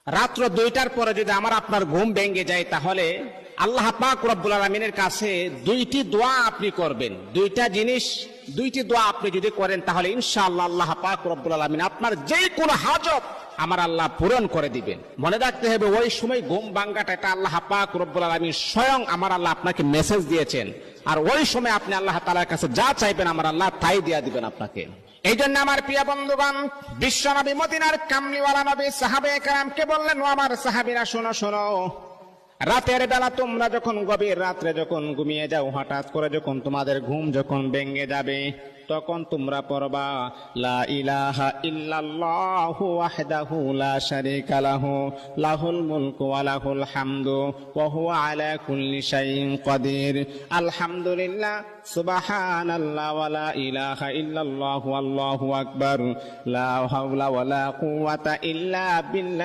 রাত্র 2টার পরে যদি আমার আপনার ঘুম ভেঙে যায়, তাহলে আল্লাহ পাক রব্বুল আলামিনের কাছে দুইটি দোয়া আপনি করবেন। দুইটি দোয়া আপনি যদি করেন, তাহলে ইনশাআল্লাহ আল্লাহ পাক রব্বুল আলামিন আপনার যে কোনো হাজত আমার আল্লাহ পূরণ করে দিবেন। মনে রাখতে হবে, ওই সময় ঘুম ভাঙাটা এটা আল্লাহ পাক রব্বুল আলামিন স্বয়ং আমার আল্লাহ আপনাকে মেসেজ দিয়েছেন। আর ওই সময় আপনি আল্লাহ তাআলার কাছে যা চাইবেন আমার আল্লাহ তাই দিয়ে দিবেন আপনাকে। এই জন্য আমার প্রিয় বন্ধুগণ, বিশ্ব নবী মদিনার কামলিওয়ালা নবী সাহাবায়ে কেরামকে বললেন, ও আমার সাহাবীরা শোনো শোনো, রাতের বেলা তোমরা যখন গভীর রাত্রে যখন ঘুমিয়ে যাও, হঠাৎ করে যখন তোমাদের ঘুম যখন ভেঙে যাবে, তখন তোমরা পড়বা লা ইলাহা ইল্লাল্লাহু ওয়াহদাহু লা শারীকা লাহু লাহুল মুলকু ওয়া লাহুল হামদু ওয়া হুয়া আলা কুল্লি শাইইন কাদির। আলহামদুলিল্লাহ, সুবহানাল্লাহ, ওয়া লা ইলাহা ইল্লাল্লাহু আল্লাহু আকবার, লা হাওলা ওয়া লা কুওয়াতা ইল্লা বিল্লাহ।